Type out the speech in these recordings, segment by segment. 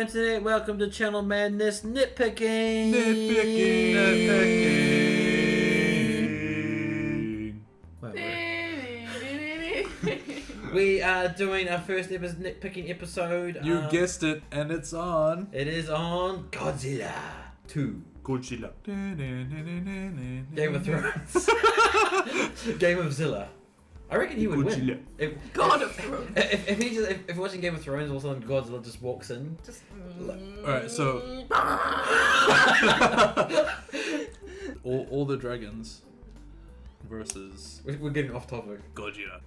internet, welcome to channel Maddnes Nit-picking. We are doing our first ever nitpicking episode. You guessed it, and it's on. It is on Godzilla 2. Godzilla. Game of Thrones. Game of Zilla. I reckon he would Godzilla. win. God of Thrones. If watching Game of Thrones, all of a sudden Godzilla just walks in. Just. Alright, so all the dragons versus We're getting off topic. Godzilla.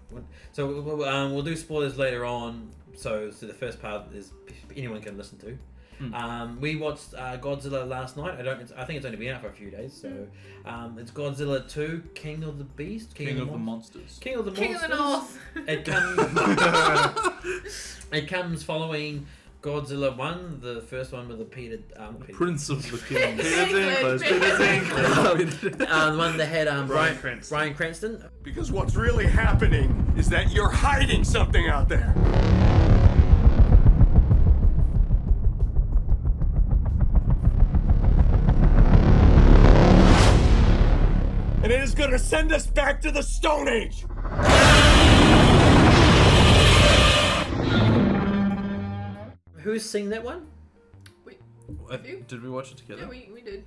So we'll do spoilers later on. So the first part is anyone can listen to. We watched Godzilla last night. I think it's only been out for a few days. So it's Godzilla 2, King of the Beast, King of the Monsters. King of the King Monsters. of the North. It comes following Godzilla 1, the first one with the Prince of the King. the one that had Bryan Cranston. Bryan Cranston. Because what's really happening is that you're hiding something out there. And it is gonna send us back to the Stone Age! Who's seen that one? Did we watch it together? Yeah, we did.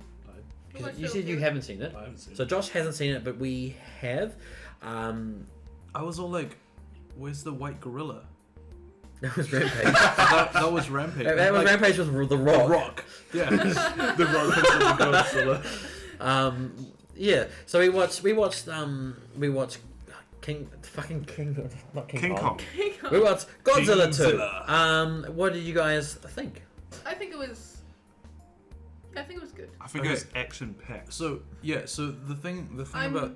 We watched You it said all you together. haven't seen it. I haven't seen So Josh hasn't seen it, but we have. I was all like, where's the white gorilla? That was Rampage. that was Rampage. That was Like, Rampage with the Rock. The Rock. Yeah. The Rock versus the Godzilla. Yeah. So we watched King, not King Kong. We watched Godzilla 2. What did you guys think? I think it was. Yeah, I think it was good. I think Okay. it's action packed. So the thing about.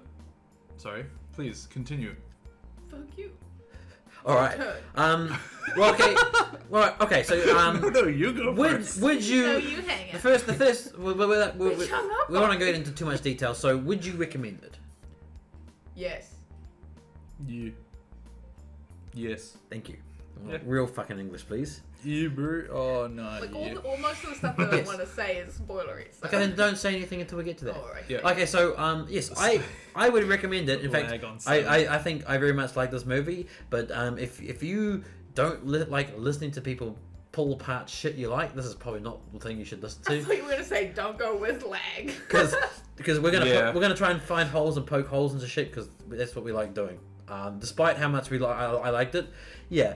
Sorry, please continue. Fuck you. All right. Turn. Well, okay. Well, okay. So No, you go first. would you? No, you hang it. The first. We hung up won't on go into too much detail. So, would you recommend it? Yes. You. Yes. Thank you. Yeah. Real fucking English, please. You, bro. Oh no. Like yeah. all most of the stuff that Yes. I want to say is spoilery. So. Okay, then don't say anything until we get to that. Alright. Yeah. Okay, so yes, I would recommend it. In fact, Lag on I think I very much like this movie. But if you don't like listening to people pull apart shit you like, this is probably not the thing you should listen I to. thought you were gonna say don't go with lag. Because we're gonna Yeah. we're gonna try and find holes and poke holes into shit because that's what we like doing. Despite how much I liked it, yeah.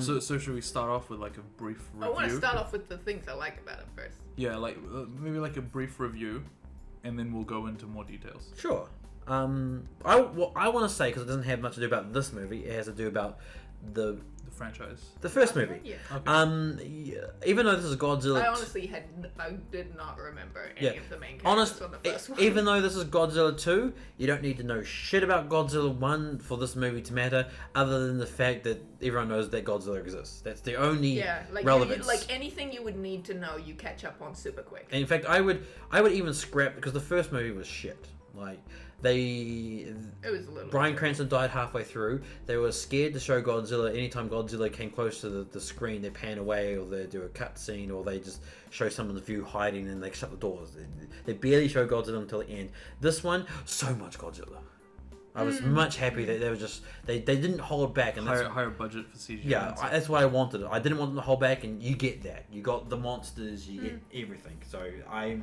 So should we start off with like a brief review? I want to start off with the things I like about it first. Yeah, like maybe like a brief review, and then we'll go into more details. Sure. I want to say, because it doesn't have much to do about this movie, it has to do about the Franchise. first movie. Yeah. Okay. Yeah, even though this is Godzilla. I honestly I did not remember any Yeah. of the main characters Honest, on the first one. even though this is Godzilla 2, you don't need to know shit about Godzilla 1 for this movie to matter, other than the fact that everyone knows that Godzilla exists. That's the only yeah, like relevance. like anything you would need to know, you catch up on super quick. And in fact, I would even scrap, because the first movie was shit. Like, It was a little. Bryan Cranston died halfway through. They were scared to show Godzilla. Anytime Godzilla came close to the screen, they pan away, or they do a cut scene, or they just show someone's view hiding and they shut the doors. They barely show Godzilla until the end. This one, so much Godzilla. I was much happy that they were just they didn't hold back, and that's, Higher budget for CGI. yeah, that's what I wanted. I didn't want them to hold back, and you get that. You got the monsters, you get everything. So you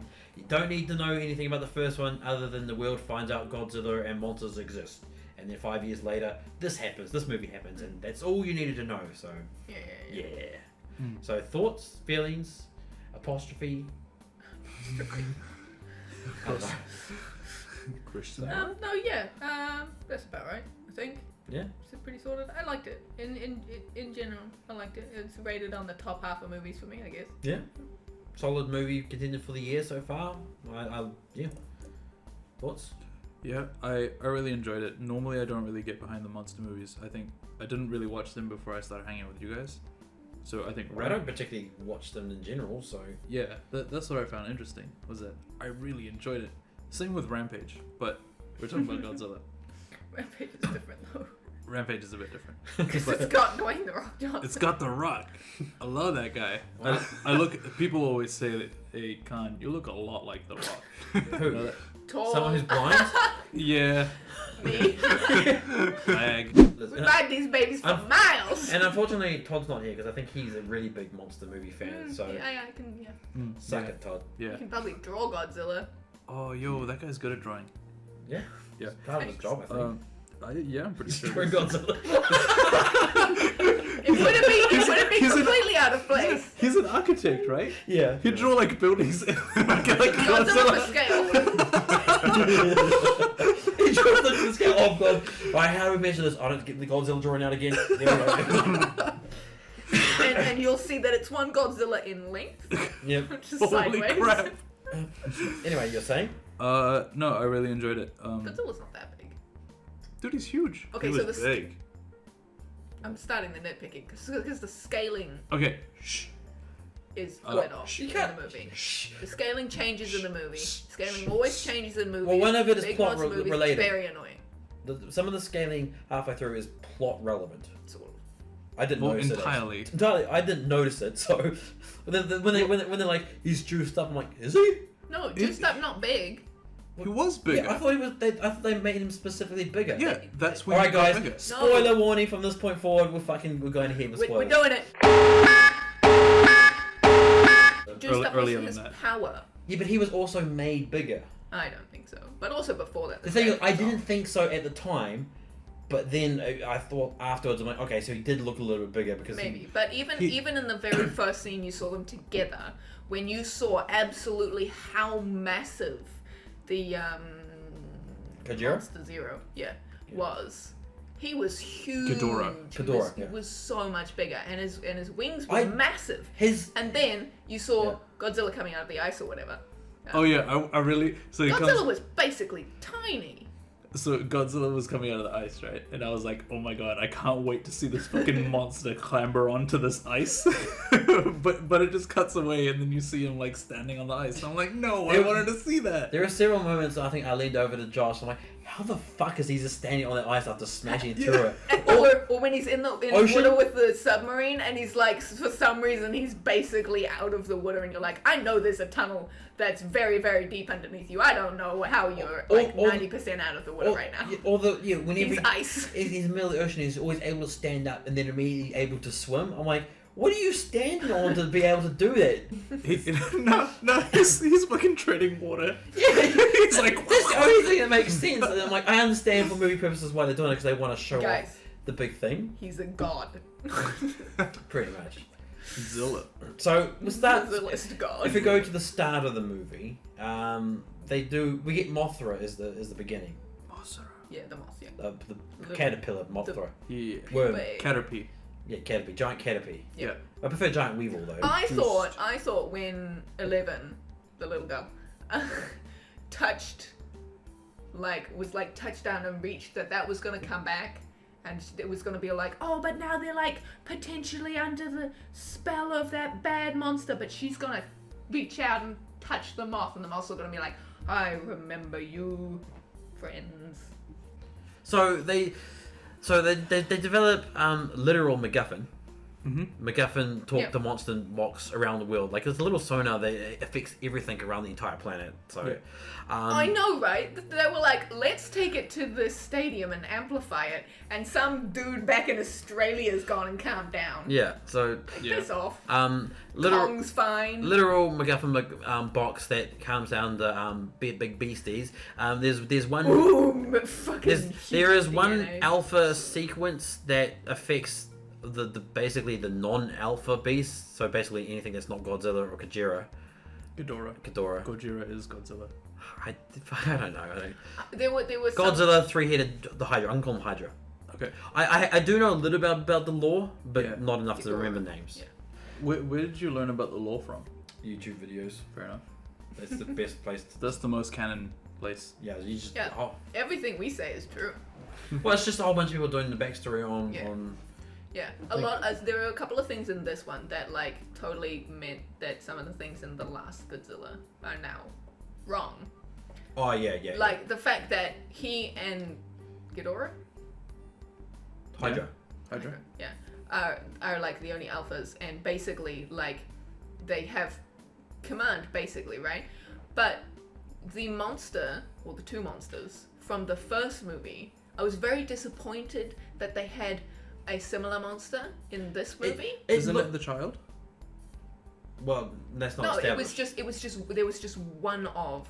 don't need to know anything about the first one other than the world finds out Godzilla and monsters exist. And then 5 years later, this movie happens, and that's all you needed to know. So Yeah. So thoughts, feelings, apostrophe. I don't know. Christian. No, yeah. That's about right. I think. Yeah. It's pretty sorted. I liked it. In general, I liked it. It's rated on the top half of movies for me, I guess. Yeah. Solid movie contender for the year so far. Yeah. Thoughts? Yeah, I really enjoyed it. Normally I don't really get behind the monster movies. I think I didn't really watch them before I started hanging out with you guys. So I think I don't particularly watch them in general, so yeah, that's what I found interesting, was that I really enjoyed it. Same with Rampage, but we're talking about Godzilla. Rampage is different though. Rampage is a bit different. Because it's got Dwayne the Rock Johnson. It's got The Rock. I love that guy. I look. People always say that, hey, Khan, you look a lot like The Rock. Who? Tall. Someone who's blind? Yeah. Me. Lag. We ride these babies for miles. And unfortunately, Todd's not here because I think he's a really big monster movie fan. So Yeah, I can. Yeah. suck it, Todd. You Yeah. can probably draw Godzilla. Oh, yo, that guy's good at drawing. Yeah. Yeah. Part of his job, I think. Yeah, I'm pretty sure. Drawing Godzilla. It wouldn't be completely out of place. He's an architect, right? Yeah. He'd draw like buildings like Godzilla for scale. He draws the scale. Oh god. Alright, how do we measure this? I don't get the Godzilla drawing out again. There we go. and you'll see that it's one Godzilla in length, Yep. just Holy sideways. crap. Anyway, you're saying? No, I really enjoyed it. Godzilla's not that big. Dude, he's huge. Okay, he so was this- big. I'm starting the nitpicking because the scaling Okay, shh. is Oh, quite off you in can't- the movie. The scaling changes in the movie. Scaling always changes in movies. Well, one of it is Big plot monster movies, related. Very annoying. Some of the scaling halfway through is plot relevant. Sort of. I didn't Well, notice entirely. it. Entirely. I didn't notice it. So when they're like he's juiced up, I'm like, is he? No, juiced up, not big. He was bigger. Yeah, I thought he was. I thought they made him specifically bigger. Yeah, that's when All he right, got guys. bigger. Spoiler warning from this point forward. We're going ahead with We're spoilers. doing it. Juiced up Earlier was than his that. power. Yeah, but he was also made bigger. I don't think so. But also before that. The thing is, scaling I was didn't off. think so at the time, but then I thought afterwards, I'm like, okay, so he did look a little bit bigger because Maybe, but even in the very first scene you saw them together, when you saw absolutely how massive the Kajira? Monster Zero, was, he was huge. Ghidorah. Ghidorah, He yeah. was so much bigger, and his wings were I- massive. His And then you saw Yeah. Godzilla coming out of the ice or whatever. Oh yeah, I really. So he Godzilla comes. was basically tiny. So Godzilla was coming out of the ice, right? And I was like, oh my god, I can't wait to see this fucking monster clamber onto this ice. but it just cuts away, and then you see him like standing on the ice. I'm like, no, I wanted to see that. There are several moments I think I leaned over to Josh. I'm like, how the fuck is he just standing on the ice after smashing through it? Or when he's in the Ocean? water with the submarine and he's like, for some reason, he's basically out of the water and you're like, I know there's a tunnel that's very, very deep underneath you. I don't know how you're like 90% out of the water right now. Whenever He's ice. he's in the middle of the ocean, he's always able to stand up and then immediately able to swim. I'm like, what are you standing on to be able to do that? No, he's fucking treading water. He's like, that's the only thing that makes sense. And I'm like, I understand for movie purposes why they're doing it because they want to show Guys. off the big thing, He's a god. pretty much. Zilla. So we start. Godzilla's god. If we go to the start of the movie, we get Mothra as the beginning. Yeah, the moss, yeah. The caterpillar Mothra. Yeah. Worm. Wait. Caterpie. Yeah, Caterpie, giant Caterpie. Yeah. I prefer giant weevil though. I thought when 11, the little girl, was touched down and reached that was gonna come back, and it was gonna be like, oh, but now they're like potentially under the spell of that bad monster, but she's gonna reach out and touch the moth, and the moth's gonna be like, I remember you, friends. So they develop literal MacGuffin. Mm-hmm. MacGuffin talk Yep. to monster box around the world. Like there's a little sonar that affects everything around the entire planet. So, Yeah. I know, right? They were like, let's take it to the stadium and amplify it, and some dude back in Australia's gone and calmed down. yeah. So Yeah. Piss off. literal Kong's fine. MacGuffin box that comes down the big beasties. There's one. Ooh, fucking There is one DNA. alpha sequence that affects the basically the non-alpha beasts. So basically anything that's not Godzilla or Ghidorah. Ghidorah. Gojira is Godzilla. I don't know. There were some, Godzilla, three-headed, the Hydra. I'm calling him Hydra. Okay. I do know a little bit about the lore, but Yeah. not enough to Ghidorah. remember names. Yeah. Where did you learn about the lore from? YouTube videos. Fair enough. That's the best place. To, That's the most canon place. yeah, you just. Yeah. Oh, everything we say is true. well, it's just a whole bunch of people doing the backstory on. Yeah. on Yeah, there were a couple of things in this one that like totally meant that some of the things in the last Godzilla are now wrong. oh yeah. Like the fact that he and Ghidorah, Hydra. Hydra. Yeah. Are like the only alphas, and basically like they have command basically, right? But the monster, or the two monsters from the first movie, I was very disappointed that they had a similar monster in this movie. Isn't it the child? Well, that's not No, established. there was just one of,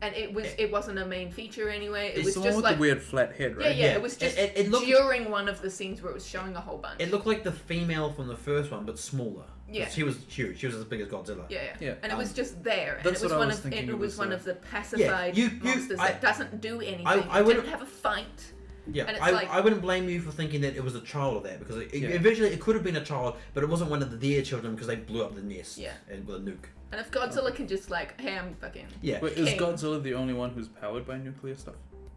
and it wasn't a main feature anyway. It It's was the just one with like the weird flat head, right? yeah, Yeah, it was just it looked- during one of the scenes where it was showing a whole bunch. It looked like the female from the first one, but smaller. Yeah. She was huge. She was as big as Godzilla. Yeah. And it was just there, and that's it was what I one was of thinking it it was was, one uh, of the pacified monsters that doesn't do anything. I It wouldn't- didn't have a fight. Yeah, And it's I wouldn't blame you for thinking that it was a child of that, because eventually it could have been a child, but it wasn't one of their children because they blew up the nest and with a nuke. And if Godzilla can just like, hey, I'm fucking Yeah. Wait, is King. Godzilla the only one who's powered by nuclear stuff?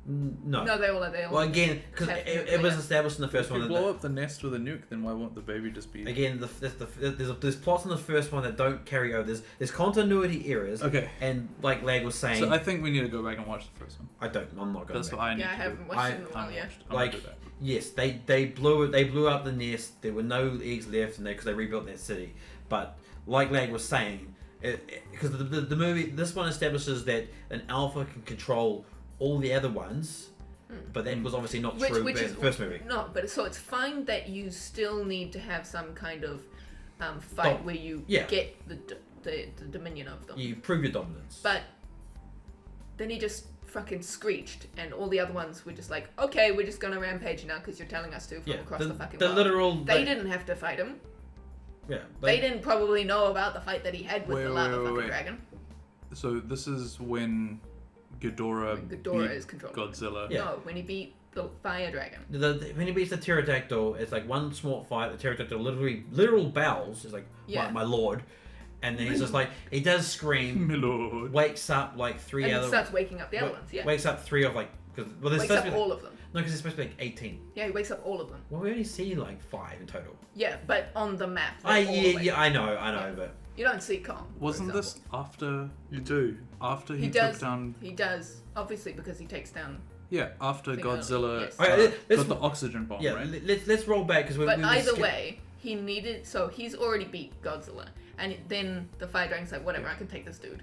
No. no, they all are. They all Well, again, because have it nuclear. was established in the first If one. you that blow up the nest with a nuke, then why won't the baby just be... Again, there's plots in the first one that don't carry over. There's continuity errors. Okay. And like Lag was saying, So I think we need to go back and watch the first one. I'm not going That's to. what I need Yeah, I to haven't do. watched it in a while I'm yet. watched. I'm Like, gonna do that. yes, they blew up the nest. There were no eggs left in there because they rebuilt that city. But like Lag was saying, because the movie, this one establishes that an alpha can control all the other ones, but that was obviously not true in the first movie. No, but so it's fine that you still need to have some kind of fight where you get the dominion of them. You prove your dominance. But then he just fucking screeched, and all the other ones were just like, okay, we're just gonna rampage now because you're telling us to from across the fucking world. Literal. They didn't have to fight him. Yeah. They didn't probably know about the fight that he had with the lava fucking dragon. So this is when Ghidorah Ghidorah beat is controlling Godzilla. Yeah. No, when he beat the fire dragon. When he beats the pterodactyl, it's like one small fight. The pterodactyl literal bows. It's like my lord, and then he's just like he does scream, My lord. wakes up like three And other. he starts waking up the other ones, yeah. Wakes up three of like because there's Wakes supposed up to be all of them. no because there's supposed to be like 18. Yeah, he wakes up all of them. Well, we only see like 5 in total. Yeah, but on the map. I they're all yeah, awake. yeah I know, but You don't see Kong. for Wasn't example. this after You do. after he, He took does. down? He does, obviously, because he takes down. Yeah, after Think Godzilla yes. Alright, let's- got the oxygen bomb, yeah, right? let's roll back because But either way, he needed. So he's already beat Godzilla, and then the fire dragon's like, whatever, I can take this dude.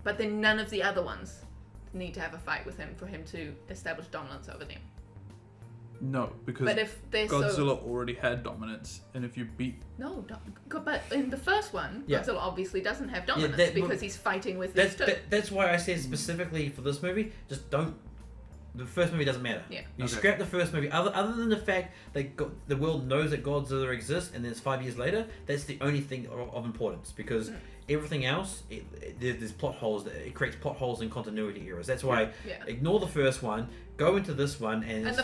But then none of the other ones need to have a fight with him for him to establish dominance over them. No, because But if they're Godzilla already had dominance, and if you beat but in the first one, Yeah. Godzilla obviously doesn't have dominance that- because he's fighting with his two. that's why I said specifically for this movie, just don't. The first movie doesn't matter. Yeah. You Okay. scrap the first movie. Other than the fact that the world knows that Godzilla exists, and then it's 5 years later. That's the only thing of importance because everything else, there's plot holes. It creates plot holes and continuity errors. That's why Yeah. ignore the first one, go into this one, and And the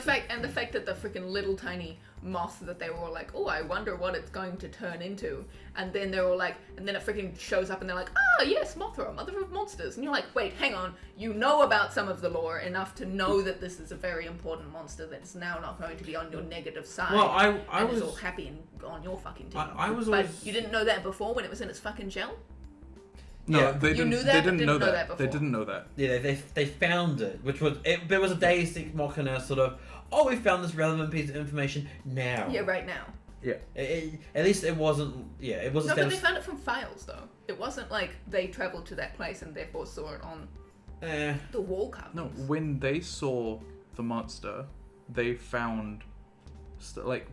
fact that the freaking little tiny moth that they were all like, oh, I wonder what it's going to turn into, and then they're all like, and then it freaking shows up and they're like, ah, yes, Mothra, mother of monsters, and you're like, wait, hang on, you know about some of the lore enough to know that this is a very important monster that's now not going to be on your negative side. Well, I and was is all happy and on your fucking team. I was but always you didn't know that before when it was in its fucking shell. no, Yeah. they You didn't. knew that, They but didn't didn't know know that. that They before. didn't know that. Yeah, they found it, which was there was a Deus Ex Machina sort of. Oh, we found this relevant piece of information now. Yeah, right now. Yeah. At least it wasn't. Yeah, it wasn't. No, but they found it from files though. It wasn't like they traveled to that place and therefore saw it on the wall carvings. No, when they saw the monster, they found,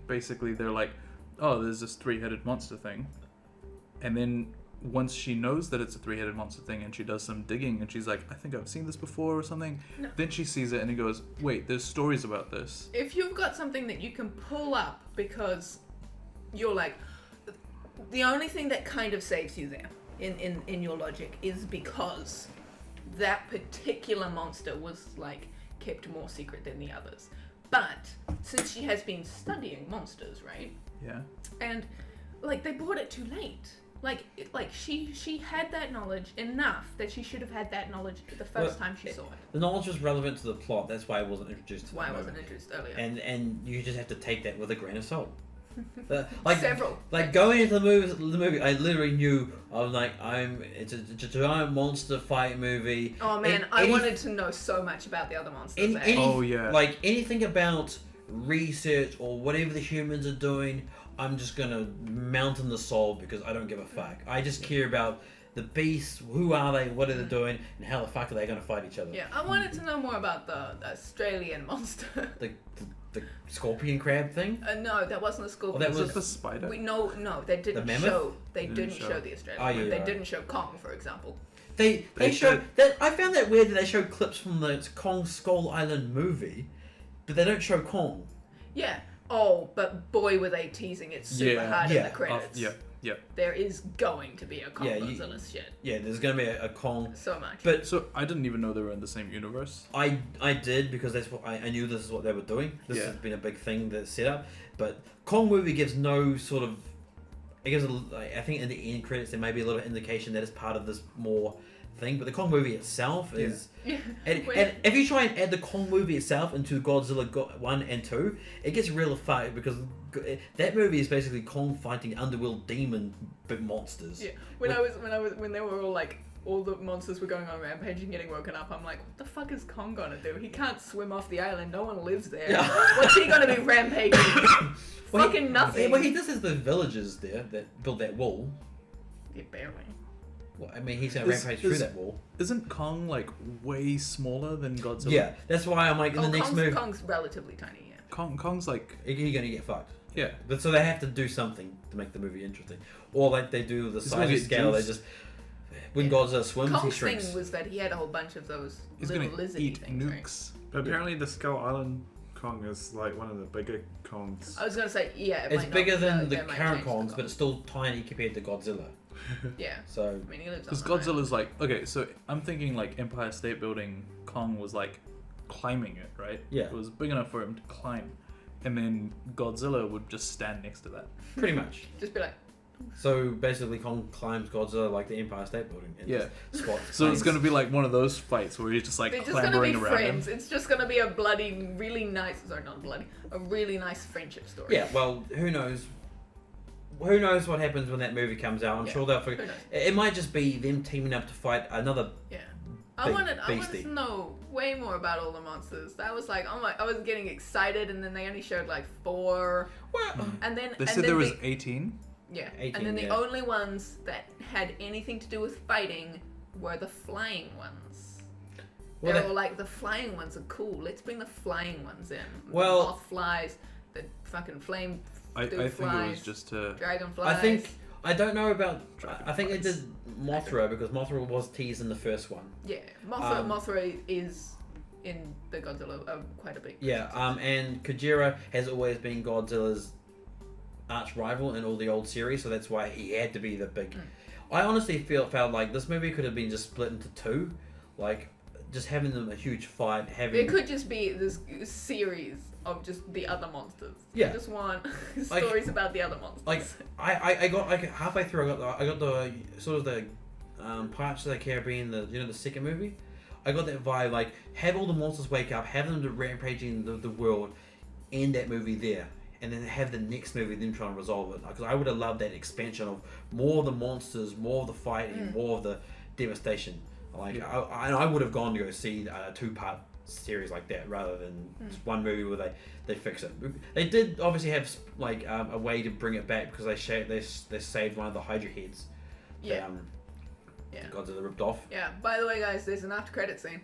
basically they're like, oh, there's this 3-headed monster thing, and then once she knows that it's a 3-headed monster thing and she does some digging and she's like, I think I've seen this before or something, No. then she sees it and he goes, wait, there's stories about this. If you've got something that you can pull up because you're like, the only thing that kind of saves you there in your logic is because that particular monster was like kept more secret than the others. But since she has been studying monsters, right? Yeah. And like they brought it too late. Like she had that knowledge enough that she should have had that knowledge the first time she saw it. The knowledge was relevant to the plot. That's why it wasn't introduced. That's To why the I wasn't moment. introduced earlier. And you just have to take that with a grain of salt. Several. Like going into the movie, I literally knew I was like, it's a giant monster fight movie. Oh man, I wanted to know so much about the other monsters. Any, eh? Oh, yeah. Like anything about research or whatever the humans are doing, I'm just gonna mountain the soul because I don't give a fuck. I just care about the beasts, who are they, what are they doing, and how the fuck are they gonna fight each other. Yeah, I wanted to know more about the Australian monster. The scorpion crab thing? No, that wasn't a scorpion. That Was was it the spider? No, they didn't mammoth? show. They Didn't didn't show. show the Australian. Oh, one. yeah, They right. didn't show Kong, for example. They They showed showed- that. I found that weird that they showed clips from the Kong Skull Island movie, but they don't show Kong. Yeah. Oh, but boy, were they teasing it super hard in Yeah. the credits. Yep. There is going to be a Kong Yeah, Godzilla shit. Yeah, there's gonna be a Kong. So much. But So I didn't even know they were in the same universe. I did because that's what I knew this is what they were doing. This Yeah. has been a big thing that's set up. But Kong movie gives no sort of. It gives I think in the end credits there may be a little indication that it's part of this more thing. But the Kong movie itself is. yeah. And When- if you try and add the Kong movie itself into Godzilla 1 and 2, it gets real fucked because that movie is basically Kong fighting underworld demon big monsters. Yeah. When they were all like, all the monsters were going on rampage and getting woken up, I'm like, what the fuck is Kong gonna do? He can't swim off the island. No one lives there. Yeah. What's he gonna be rampaging? Well, Fucking nothing. Well, he does have the villagers there that build that wall. Yeah, barely. Well, I mean, he's gonna Is- rampage through is- that wall. Isn't Kong like way smaller than Godzilla? Yeah, that's why I'm like in the next movie, Kong's relatively tiny. Yeah. Kong's like you're gonna get fucked. yeah. But so they have to do something to make the movie interesting, or like they do with the He's size gonna and get scale. They juiced. just when Yeah. Godzilla swims, he Kong's shrinks. thing was that he had a whole bunch of those He's little gonna lizardy eat things. Right? nukes. But apparently the Skull Island Kong is like one of the bigger Kongs. I was gonna say, yeah. It It's might bigger not, than they the might current change the Kongs, Kong. but it's still tiny compared to Godzilla. Yeah. So I mean, he lives on Because the island. Godzilla's like okay, so I'm thinking like Empire State Building. Kong was like climbing it, right? Yeah. It was big enough for him to climb, and then Godzilla would just stand next to that. pretty much. Just be like, So basically, Kong climbs Godzilla like the Empire State Building. And Yeah. just squats. So it's climbs. gonna be like one of those fights where he's just like they're just gonna be clambering around him. friends. It's just gonna be a bloody, really nice. Sorry, not bloody. A really nice friendship story. Yeah. Well, who knows? Who knows what happens when that movie comes out? I'm Yeah. sure they'll Who figure. knows? It might just be them teaming up to fight another. Yeah. I Big wanted beastie. to know way more about all the monsters. That was like, oh my, I was getting excited, and then they only showed like 4, Well, and then They and said then there was the, 18. yeah, 18, and then the yeah. only ones that had anything to do with fighting were the flying ones. Well, they they- were like, the flying ones are cool. Let's bring the flying ones in. Well- the moth flies, the fucking flame I dude think it flies, was just to. dragonflies. I don't know about. I think they Dragonflies. did Mothra because Mothra was teased in the first one. Yeah, Mothra, Um, Mothra is in the Godzilla quite a bit. Yeah. And Kojira has always been Godzilla's arch rival in all the old series, so that's why he had to be the big. I honestly felt like this movie could have been just split into 2, like just having them a huge fight, having. It could just be this series of just the other monsters. Yeah. I just want Like- stories about the other monsters. Like I got like halfway through I got the sort of the Pirates of the Caribbean, the second movie. I got that vibe, like have all the monsters wake up, have them to rampaging the world, end that movie there, and then have the next movie them trying to resolve it. Because I would have loved that expansion of more of the monsters, more of the fighting, more of the devastation. Like I would have gone to go see a 2-part series like that rather than just one movie where they fix it. They did obviously have like a way to bring it back because they saved one of the Hydra heads. Yeah. That, Yeah. Godzilla ripped off. Yeah. By the way, guys, there's an after credit scene.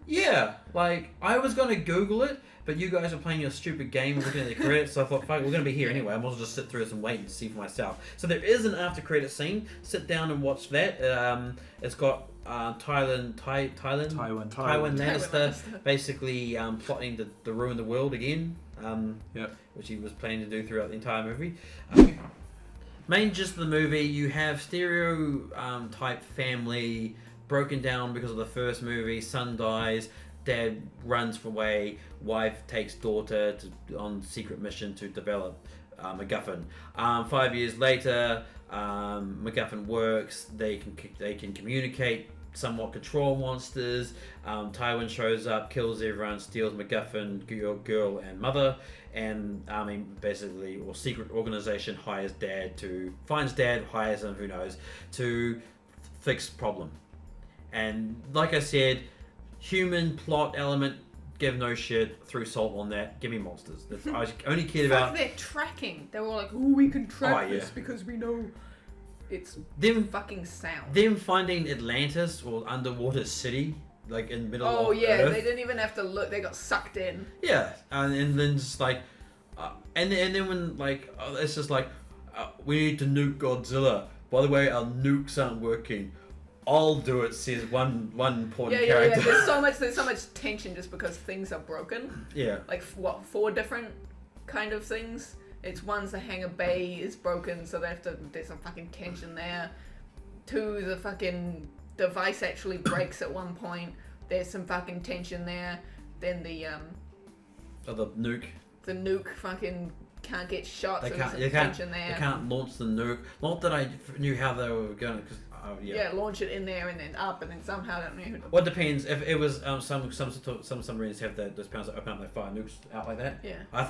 Yeah, like I was gonna Google it, but you guys are playing your stupid game and looking at the credits, so I thought, fuck, we're gonna be here anyway. I might as well just sit through this and wait and see for myself. So there is an after credit scene. Sit down and watch that. It's got Tywin Lannister Lannister. basically plotting to ruin the world again. Yep. Which he was planning to do throughout the entire movie. Main gist of the movie, you have type family broken down because of the first movie. Son dies, dad runs away, wife takes daughter on secret mission to develop MacGuffin. 5 years later, MacGuffin works. They can communicate, somewhat control monsters. Tywin shows up, kills everyone, steals MacGuffin, girl and mother, and basically, or secret organization hires finds dad, hires him, who knows, to fix problem. And like I said, human plot element give no shit, threw salt on that. Give me monsters. That's, I only cared Fuck about their tracking. They were all like, "Oh, we can track Oh, this yeah. because we know it's them. fucking sound." Them finding Atlantis or underwater city, like in the middle Oh of yeah, Earth. they didn't even have to look. They got sucked in. Yeah, and then just like, and then when like it's just like, we need to nuke Godzilla. By the way, our nukes aren't working. I'll do it. Says one important Yeah. character. There's so much tension just because things are broken. Yeah. Like what? 4 different kind of things. It's one's the hangar bay is broken, so they have to. There's some fucking tension there. 2, the fucking device actually breaks at one point. There's some fucking tension there. Then the The nuke. the nuke fucking can't get shot, They so can't. there's They some can't. tension there. They can't launch the nuke. Not that I knew how they were going. Because Yeah, launch it in there and then up, and then somehow I don't know who to... Well, it depends. If it was some submarines have those powers that open up, they fire nukes out like that. Yeah. I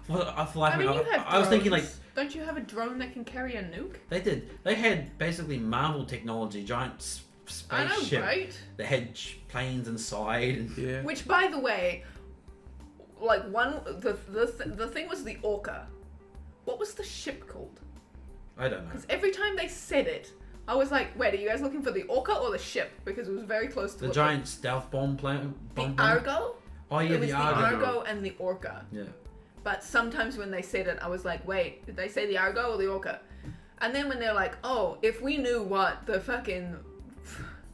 feel like I mean, you have I was thinking like drones. Don't you have a drone that can carry a nuke? they did. They had basically Marvel technology, giant I know, spaceship. right? They had planes inside. And, Yeah. Which, by the way, like the thing was the Orca. What was the ship called? I don't know. Because every time they said it, I was like, wait, are you guys looking for the Orca or the ship? Because it was very close to The what giant stealth bomb plane. the Argo. Oh yeah, It was the the Argo. Argo and the Orca. Yeah. But sometimes when they said it, I was like, wait, did they say the Argo or the Orca? And then when they're like, oh, if we knew what the fucking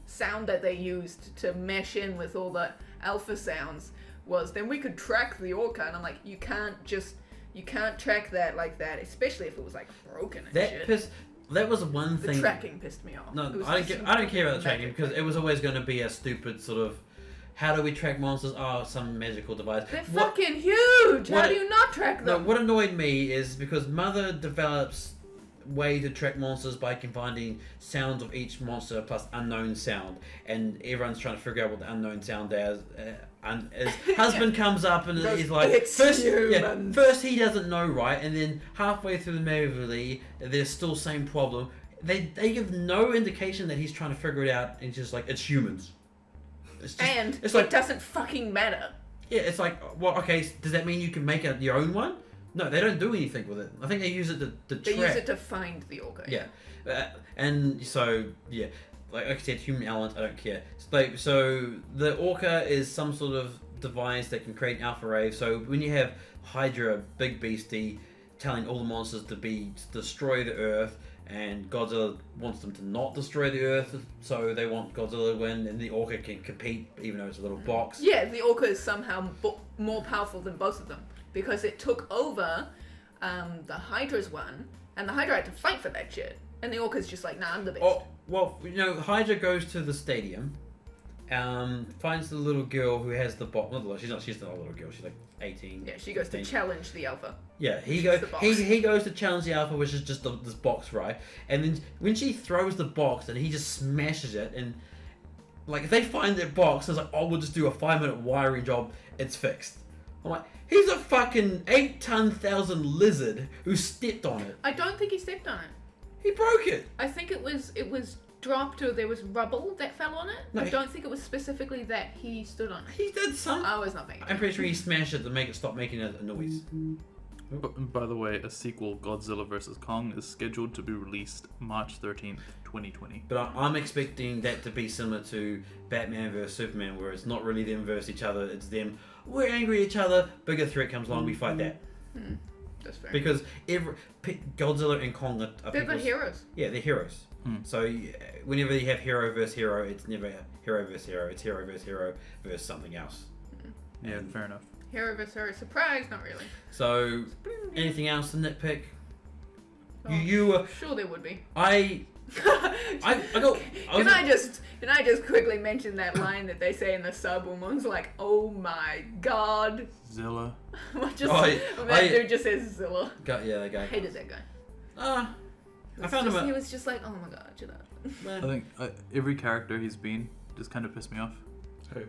sound that they used to mesh in with all the alpha sounds was, then we could track the Orca. And I'm like, you can't track that like that, especially if it was like broken and shit. That was one The thing. tracking pissed me off. No, It was I don't, just I don't care about the tracking magic. because it was always going to be a stupid sort of, how do we track monsters? Oh, some magical device. They're What- fucking huge! How what- do you not track No, them? what annoyed me is because Mother develops way to track monsters by combining sounds of each monster plus unknown sound, and everyone's trying to figure out what the unknown sound is. And his husband comes up and Goes, he's like, "It's humans." first he doesn't know, right, and then halfway through the movie, there's still same problem. They give no indication that he's trying to figure it out, and he's just like, it's humans. It's just, And it's it like, doesn't fucking matter. yeah, it's like, well, okay, does that mean you can make your own one? No, they don't do anything with it. I think they use it to They track. use it to find the Orca. Yeah, and so yeah, like I said, human element, I don't care. So the Orca is some sort of device that can create alpha rays. So when you have Hydra, big beastie, telling all the monsters to destroy the Earth, and Godzilla wants them to not destroy the Earth, so they want Godzilla to win, and the Orca can compete, even though it's a little box. Yeah, the Orca is somehow more powerful than both of them because it took over the Hydra's one, and the Hydra had to fight for that shit. And the Orca's just like, nah, I'm the best. Oh, well, Hydra goes to the stadium, finds the little girl who has the box. She's not a little girl. She's like 18. Yeah, she goes to 15. challenge the Alpha. Yeah, he Which goes. is the box. He goes to challenge the Alpha, which is just this box, right? And then when she throws the box, and he just smashes it, and like if they find that box, it's like, oh, we'll just do a 5-minute wiring job. It's fixed. I'm like, he's a fucking 8-ton-thousand lizard who stepped on it. I don't think he stepped on it. He broke it. I think it was dropped or there was rubble that fell on it. No, I don't think it was specifically that he stood on it. He did something. I was not thinking. I'm pretty sure he smashed it to make it stop making a noise. By the way, a sequel, Godzilla vs. Kong, is scheduled to be released March 13th, 2020. But I'm expecting that to be similar to Batman vs Superman, where it's not really them versus each other. It's them. We're angry at each other. Bigger threat comes along. We fight that. That's fair. Because Godzilla and Kong are They're the people's- heroes. Yeah, they're heroes. So whenever you have hero versus hero, it's never hero versus hero. It's hero versus something else. Yeah, And fair enough. Hero vs. hero. Surprise, not really. So, anything else to nitpick? Oh, You Sure there would be. I got. Can I just quickly mention that line that they say in the sub when one's like, oh my god. Zilla. What just, Oh, that dude just says Zilla. Yeah, that guy. I hated that guy. I found him. He was just like, oh my god, shut up. I think every character he's been just kind of pissed me off. Who?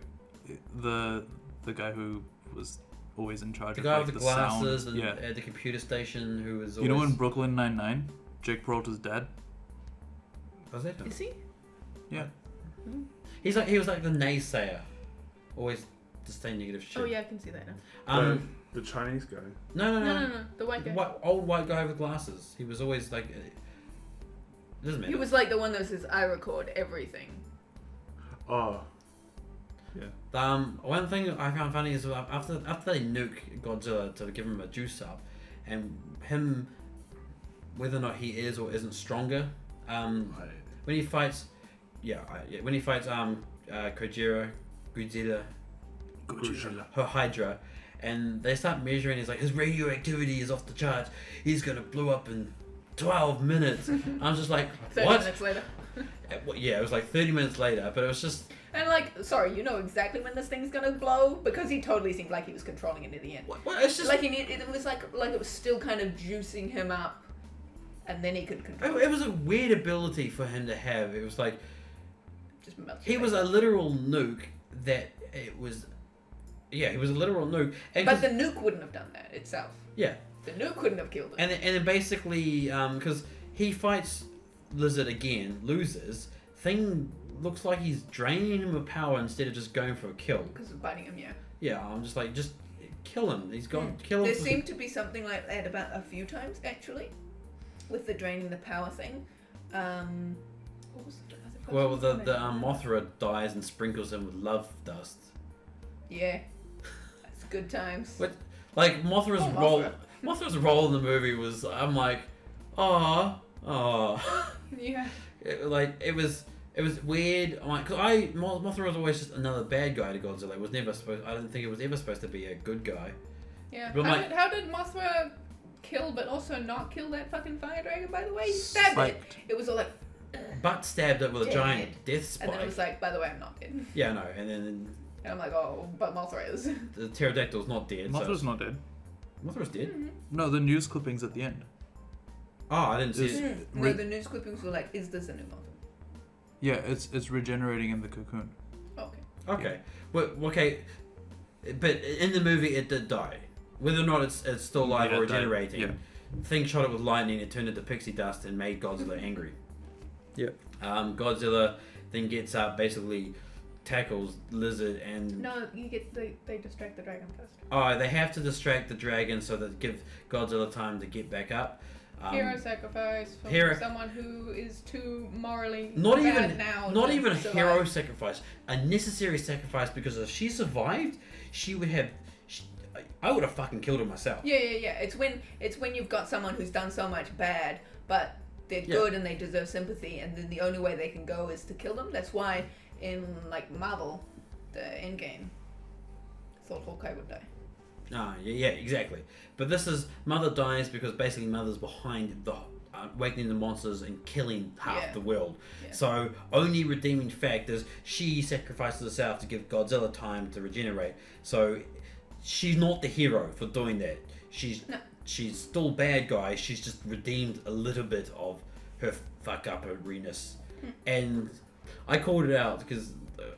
The guy who was always in charge The of guy like, with the the glasses sound. and Yeah. at the computer station who was. You know always... in Brooklyn Nine-Nine, Jake Peralta's dad? Was that? Is he? Yeah. He was like the naysayer, always just say negative shit. Oh yeah, I can see that now. The Chinese guy. No. The white guy. Old white guy with glasses. He was always like. It doesn't matter. He was like the one that says, "I record everything." Oh. Yeah. One thing I found funny is after they nuke Godzilla to give him a juice up, and him, whether or not he is or isn't stronger, when he fights, when he fights Godzilla, her Hydra, and they start measuring. He's like, his radioactivity is off the charts. He's gonna blow up in 12 minutes. I was just like, 30 what? minutes later. Yeah, it was like 30 minutes later, but it was just. And like, sorry, you know exactly when this thing's gonna blow because he totally seemed like he was controlling it near the end. Well, it's just like it was like it was still kind of juicing him up, and then he could control. It was a weird ability for him to have. It was like Just melt he was a literal nuke that it was. Yeah, he was a literal nuke. And but the nuke wouldn't have done that itself. Yeah. The nuke couldn't have killed him. And then basically, because he fights Lizard again, loses. Thing looks like he's draining him of power instead of just going for a kill. Because of biting him, yeah. Yeah, I'm just like, just kill him. He's gone. Kill him. There seemed to be something like that about a few times actually, with the draining the power thing. What was the Well, the Mothra dies and sprinkles him with love dust. Yeah, that's good times. But like Mothra's Oh, role, Mothra. Mothra's role in the movie was, I'm like, oh. Yeah. It was weird. I'm like, cause Mothra was always just another bad guy to Godzilla. It was never supposed. I didn't think it was ever supposed to be a good guy. Yeah. But How did Mothra kill but also not kill that fucking fire dragon? By the way, he stabbed it. It was all like. Butt stabbed it with a Dead. giant death spike. And then it was like, by the way, I'm not dead. Yeah, no, and then And I'm like, oh, but Mothra is. the pterodactyl's not dead. Mothra's not dead. Mothra's dead. Mm-hmm. No, the news clippings at the end. Oh, I didn't see it. No, the news clippings were like, is this a new Mothra? Yeah, it's regenerating in the cocoon. Okay. Okay, well, okay, but in the movie it did die. Whether or not it's still alive Yeah, or it died. regenerating, Yeah. thing shot it with lightning. It turned into pixie dust and made Godzilla angry. Yep. Godzilla then gets up, basically tackles Lizard and. No, they distract the dragon first. Oh, they have to distract the dragon so that give Godzilla time to get back up. Hero sacrifice for someone who is too morally Not bad even now. not to even a survive. hero sacrifice, a necessary sacrifice, because if she survived, she would have. I would have fucking killed her myself. Yeah. It's when you've got someone who's done so much bad, but they're good and they deserve sympathy, and then the only way they can go is to kill them. That's why in like Marvel, the Endgame, thought Hawkeye would die. Ah, yeah, exactly. But this is Mother dies because basically Mother's behind the awakening the monsters and killing half the world. Yeah. So only redeeming fact is she sacrifices herself to give Godzilla time to regenerate. So she's not the hero for doing that. She's still bad guy. She's just redeemed a little bit of her fuck up-eriness. And I called it out because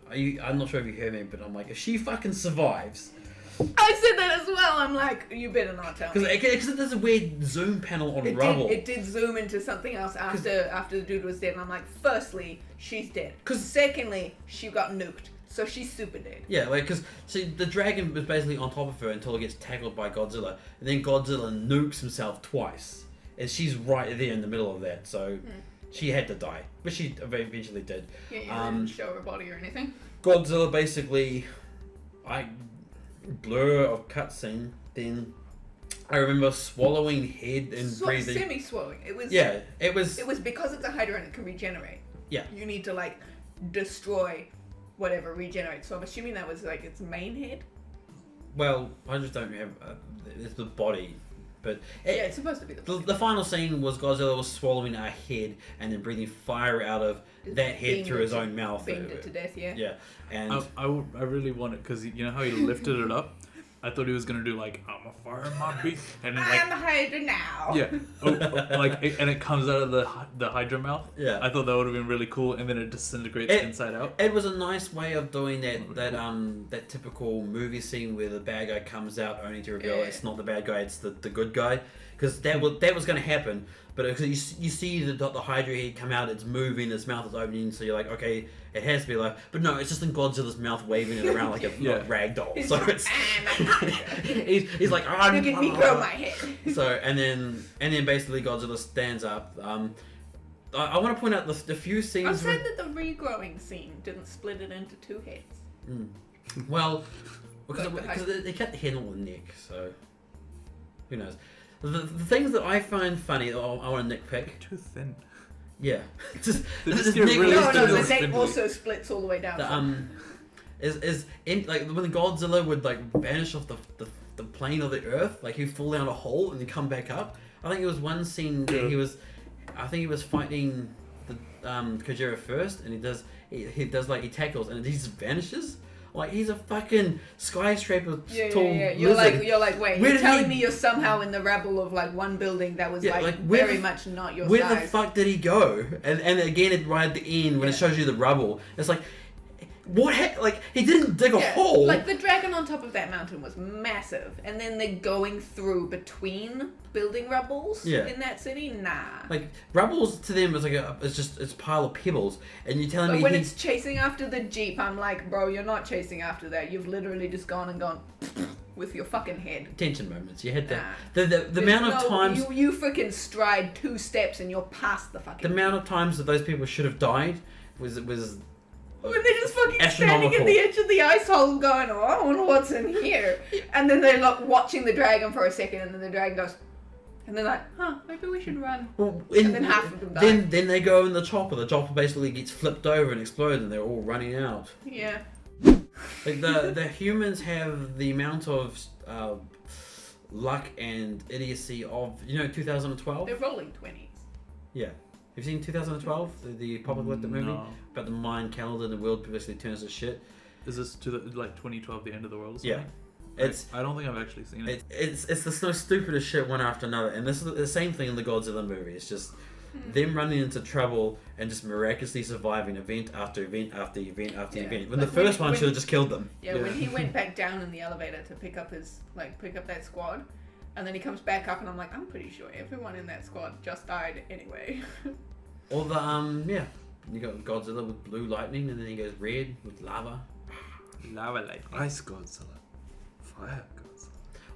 I'm not sure if you heard me, but I'm like, if she fucking survives. I said that as well. I'm like, you better not tell me. Because there's a weird zoom panel on rubble. It did zoom into something else after the dude was dead, and I'm like, firstly, she's dead. Secondly, she got nuked, so she's super dead. Yeah, like, because, see, the dragon was basically on top of her until it gets tackled by Godzilla, and then Godzilla nukes himself twice, and she's right there in the middle of that, so she had to die, but she eventually did. Yeah, you didn't show her body or anything. Godzilla basically, blur of cutscene, then I remember swallowing head and breathing. Semi-swallowing. It was. Yeah, it was. It was because it's a Hydra and it can regenerate. Yeah. You need to like destroy whatever regenerates. So I'm assuming that was like its main head. Well, I just don't have. It's the body, but It's supposed to be the body. The final scene was Godzilla was swallowing a head and then breathing fire out of that head through his own mouth. Beamed it to death, yeah. Yeah, and I really wanted, because you know how he lifted it up? I thought he was going to do like, I'm a fire in my beak. And then I am the Hydra now. Yeah. And it comes out of the Hydra mouth. Yeah. I thought that would have been really cool, and then it disintegrates inside out. it was a nice way of doing that typical movie scene where the bad guy comes out only to reveal it's not the bad guy, it's the good guy. because that was going to happen. But because you see the Hydra head come out, it's moving, its mouth is opening, so you're like, okay, it has to be alive. But no, it's just in Godzilla's mouth waving it around like a rag doll. So it's he's like, oh, look at me grow my head. So and then basically Godzilla stands up. I want to point out the few scenes. I'm sad that the regrowing scene didn't split it into two heads. Well, because they cut the head and the neck, so who knows? The things that I find funny, I want to nitpick. Too thin. Yeah, just get neck- really No, the spindly. neck also splits all the way down. Is in like when Godzilla would like vanish off the plane of the Earth, like he'd fall down a hole and then come back up. I think it was one scene where he was fighting the Kojira first, and he does like he tackles and he just vanishes. Like he's a fucking skyscraper tall You're lizard. like, wait, Where you're did telling he- me you're somehow in the rubble of like one building that was Yeah, like where very the- much not your Where size. the fuck did he go? And again, right at the end when it shows you the rubble, it's like, like he didn't dig a hole. Like the dragon on top of that mountain was massive, and then they're going through between building rubbles in that city. Nah. Like rubbles to them is like it's a pile of pebbles, and you're telling But me when it's chasing after the jeep, I'm like, bro, you're not chasing after that. You've literally just gone with your fucking head. tension moments. You had that. Nah. The amount of times you freaking stride 2 steps and you're past the fucking. the amount of times that those people should have died was When they're just fucking standing astronomical. at the edge of the ice hole going, oh, I wonder what's in here. And then they're like watching the dragon for a second, and then the dragon goes, and they're like, huh, maybe we should run. Well, And then half of them die. Then they go in the chopper. The chopper basically gets flipped over and explodes, and they're all running out. Yeah. Like the humans have the amount of luck and idiocy of 2012. They're rolling 20s. Yeah. Have you seen 2012, the apocalyptic movie No. about the Mayan calendar and the world basically turns to shit? Is this to like 2012, the end of the world? Or Yeah. something? It's I don't think I've actually seen it. it's the most stupidest shit one after another, and this is the same thing in the Godzilla movie. It's just them running into trouble and just miraculously surviving event after event after event after event. When Like the first when- one should have just killed them. Yeah, when he went back down in the elevator to pick up that squad, and then he comes back up, and I'm like, I'm pretty sure everyone in that squad just died anyway. Or the you got Godzilla with blue lightning, and then he goes red with lava. Lava light. Ice Godzilla. Fire Godzilla.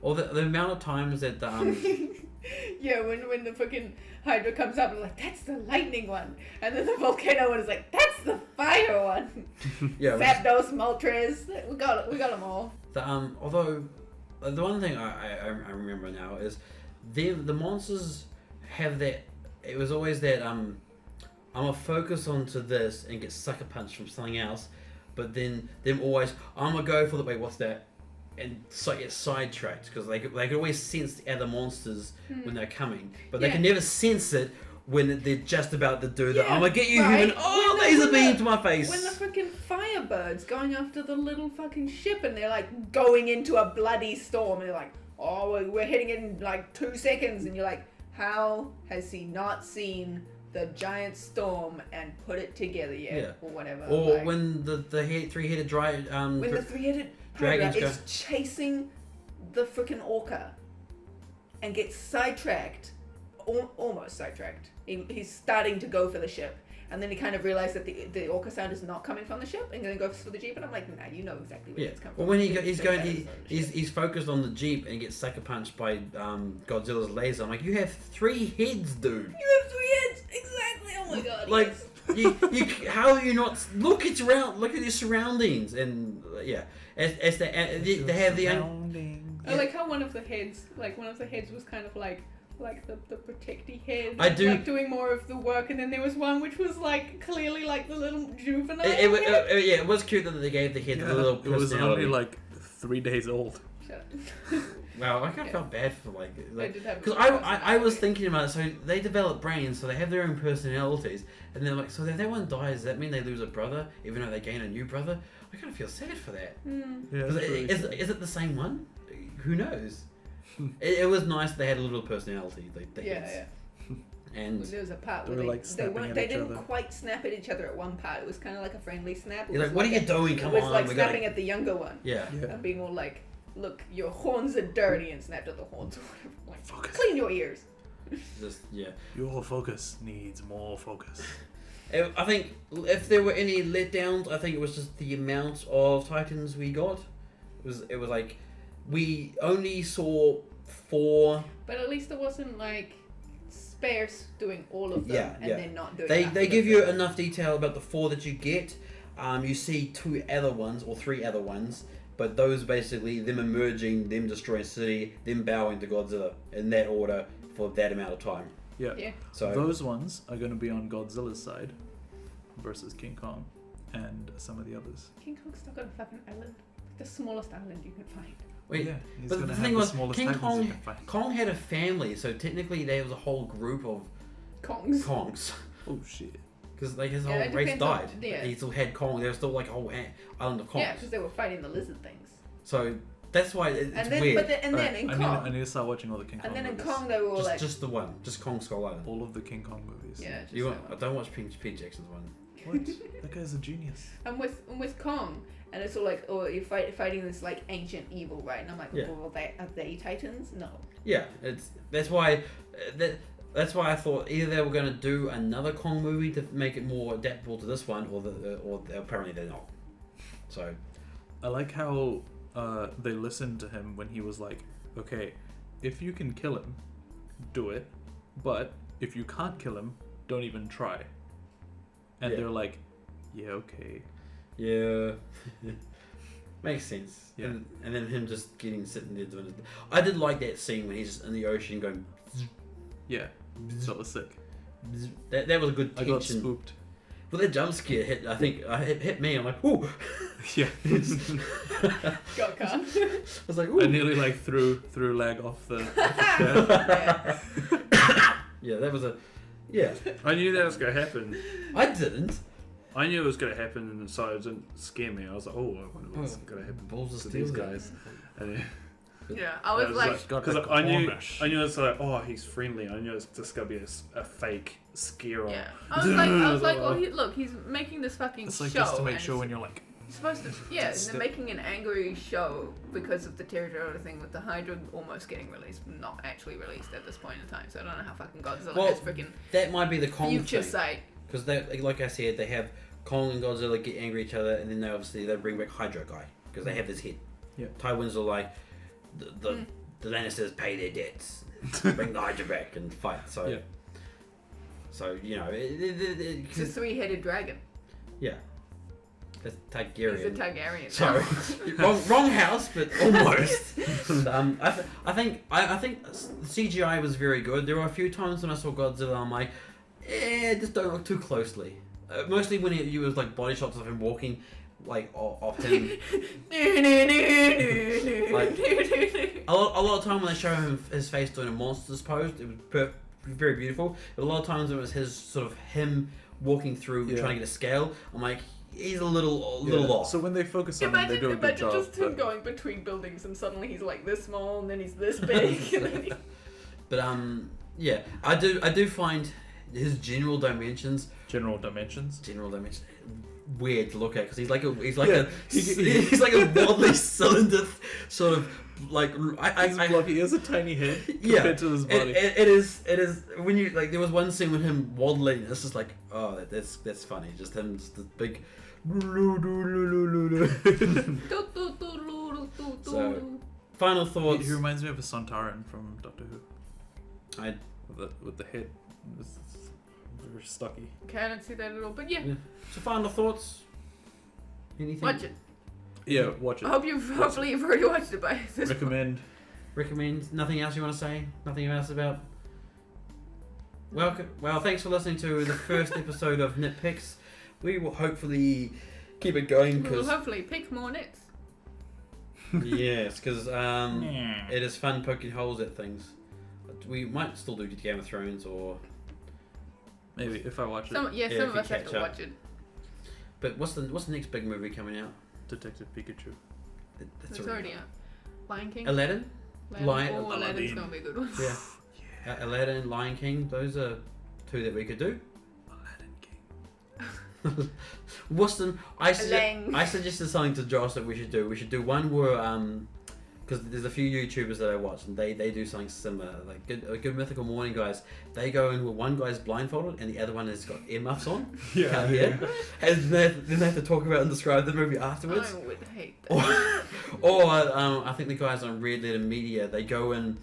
Or the amount of times that the Yeah, when the fucking Hydra comes up and like, that's the lightning one, and then the volcano one is like, that's the fire one. yeah. Zapdos, Moltres, we got them all. Although the one thing I remember now is the monsters have that. It was always that I'm gonna focus onto this and get sucker punched from something else, but then them always I'm gonna go for the wait what's that, and so get sidetracked because they could always sense the other monsters when they're coming, but they can never sense it when they're just about to do the I'm gonna get you human. Oh, laser beam to my face. When the freaking Firebird's going after the little fucking ship and they're like going into a bloody storm and they're like, oh, we're hitting it in like 2 seconds, and you're like, how has he not seen the giant storm and put it together yet, or whatever? Or like, when the three-headed when the three-headed Hydra dragons is chasing the freaking orca and gets sidetracked, almost sidetracked. He's starting to go for the ship, and then he kind of realized that the orca sound is not coming from the ship, and then goes for the jeep. And I'm like, nah, you know exactly where it's coming Well, from. when The ship. he's focused on the jeep and gets sucker punched by Godzilla's laser. I'm like, you have 3 heads, dude. You have 3 heads, exactly. Oh my god. Like, yes. you how are you not look at your surroundings and as they have the I like how one of the heads was kind of like the protecty head, I do- like doing more of the work, and then there was one which was like clearly like the little juvenile. it was cute that they gave the head a little It was personality. only like 3 days old. Shut up. Wow, I kind of felt bad for like did have because a I was thinking about it. So they develop brains, so they have their own personalities, and they're like, so if that one dies, does that mean they lose a brother, even though they gain a new brother? I kind of feel sad for that. Yeah, Is it the same one? Who knows? It was nice they had a little personality. The heads. And There was a part They where were, like, snapping at they each didn't other. quite snap at each other at one part. It was kind of like a friendly snap. It you're was like, what are you doing? Come It was on, like we snapping gotta. at the younger one. Yeah. And being all like, look, your horns are dirty, and snapped at the horns or whatever. Like, Focus. clean your ears. Just yeah. Your focus needs more focus. I think if there were any letdowns, I think it was just the amount of Titans we got. It was like we only saw 4. But at least it wasn't like spares doing all of them Yeah, and yeah. then not doing. They half they of give them. you enough detail about the 4 that you get. You see 2 other ones or 3 other ones, but those basically them emerging, them destroying city, them bowing to Godzilla in that order for that amount of time. Yeah. Yeah. So Those ones are going to be on Godzilla's side versus King Kong and some of the others. King Kong's stuck on a fucking island, the smallest island you can find. wait, Yeah, he's but going the to thing have the was, smallest King Titans you Kong, can find. Kong had a family, so technically there was a whole group of Kongs. Kongs. Oh shit. Because like his Yeah, whole it race depends on- died. yeah. He still had Kong. There was still like a whole island of Kongs. Yeah, because they were fighting the lizard things. So that's why it's And then, weird. but then, and then Alright, in I Kong, need to start watching all the King Kong and then in movies. Kong they were all like, just the one, just Kong Skull Island. All of the King Kong movies. yeah, just You that want, I one. don't watch Pete Jackson's one. What? That guy's a genius. And with Kong, and it's all like, oh, you're fighting this like ancient evil, right? And I'm like, Yeah. well, are they Titans? No. Yeah, that's why that's why I thought either they were going to do another Kong movie to make it more adaptable to this one, or apparently they're not. So I like how they listened to him when he was like, okay, if you can kill him, do it. But if you can't kill him, don't even try. And Yeah. they're like, yeah, okay. yeah, makes sense. Yeah. And then him just sitting there doing it. I did like that scene when he's just in the ocean going. Yeah, that was sick. That was a good I got tension. spooked. Well, that jump scare hit. I think it hit me. I'm like, ooh. Yeah. Got Kong. I was like, I ooh. nearly like threw lag off the chair. Yeah. Yeah, that was a. Yeah, I knew that was going to happen. I didn't. I knew it was going to happen, and so it didn't scare me. I was like, oh, I wonder what's Oh, going to happen balls of to steel these then. guys. And then, Yeah, I was like, Got the because I knew cornish. it's like, oh, he's friendly. I knew it's just going to be a fake scare on. yeah. I was like, oh, look, he's making this fucking It's like show. just to make and sure it's when you're like, supposed to, yeah, and Step- they're making an angry show because of the territorial thing with the Hydra almost getting released, not actually released at this point in time. So I don't know how fucking Godzilla Well, has freaking That might be the Kong future thing. sight. Because like I said, they have Kong and Godzilla get angry at each other, and then they bring back Hydra guy because they have this head. Yeah. Ty Winslow like the Lannisters pay their debts, bring the Hydra back and fight. So Yeah. so you know It's a three-headed dragon. yeah, that's He's a Targaryen. Targaryen. Sorry, wrong house, but almost. I think CGI was very good. There were a few times when I saw Godzilla, I'm like, just don't look too closely. Mostly when he was like body shots of him walking, like off him. A lot of time when they show him his face doing a monster's pose, it was very beautiful. But a lot of times it was his sort of him walking through Yeah. trying to get a scale. I'm like, he's a little yeah. off. So when they focus on him, they do a good Imagine job. just him but- going between buildings and suddenly he's like this small and then he's this big. And then But yeah, I do find his general dimensions General dimensions. weird to look at because he's like Yeah. he's like a wobbly cylinder sort of like He's blocky. He has a tiny head yeah compared to his body. it is when you like there was one scene with him waddling. It's just like that's funny. Just him just the big. So, final thoughts. He reminds me of a Sontaran from Doctor Who. I With the head. It's very stocky. okay, I don't see that at all. But yeah, yeah. So final thoughts. Anything? watch it. Yeah, watch I it. hope hopefully you've already watched it by this point. Recommend. Recommend. Nothing else you want to say? Nothing else about? Well, thanks for listening to the first episode of Nit-picks. We will hopefully keep it going We will because hopefully pick more nits. yes, because it is fun poking holes at things. We might still do Game of Thrones or. Maybe if I watch it. Some if you of us have catch to up. watch it. But what's the next big movie coming out? Detective Pikachu. That's It's already out. Lion King. Aladdin. Aladdin's Aladdin. gonna be a good one. Yeah. Aladdin, Lion King. Those are two that we could do. Aladdin King. What's the? I Lang. suggested something to Josh that we should do. We should do one where because there's a few YouTubers that I watch, and they do something similar. Like Good Mythical Morning guys, they go in where one guy's blindfolded and the other one has got earmuffs on. Yeah. And then they have to talk about and describe the movie afterwards. I would hate that. Or I think the guys on Red Letter Media, they go in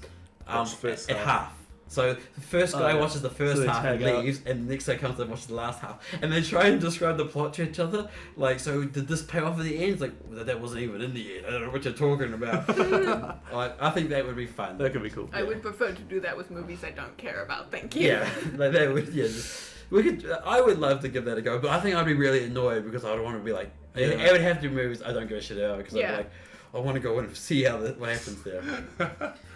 Watch the first at half. half. So the first guy yeah. watches the first So they half and tag out. leaves, and the next guy comes and watches the last half, and they try and describe the plot to each other. Like, so did this pay off at the end? It's like, well, that wasn't even in the end. I don't know what you're talking about. I think that would be fun. That could be cool. I would prefer to do that with movies I don't care about. Thank you. Yeah, like that would. Yeah, we could. I would love to give that a go, but I think I'd be really annoyed because I don't want to be like. Yeah. It would have to be movies I don't give a shit about because I'd Yeah. be like, I want to go and see what happens there.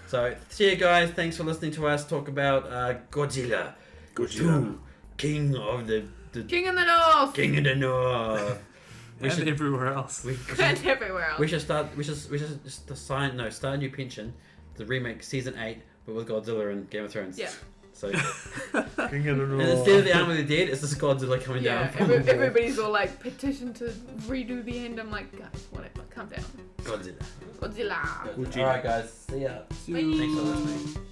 So, see you guys. Thanks for listening to us talk about Godzilla. Godzilla. 2, King of the King in the North King of the North. We And should, everywhere else. we and everywhere else. we should start. We should just start a new pension to remake season 8, but with Godzilla and Game of Thrones. Yeah. So, King of the and instead of the Army of the Dead, it's just Godzilla coming Yeah, down from the wall. everybody's all like petition to redo the end. I'm like, guys, whatever, calm down. Godzilla. Godzilla. All right, guys. See ya. See Bye. you. Thanks for listening.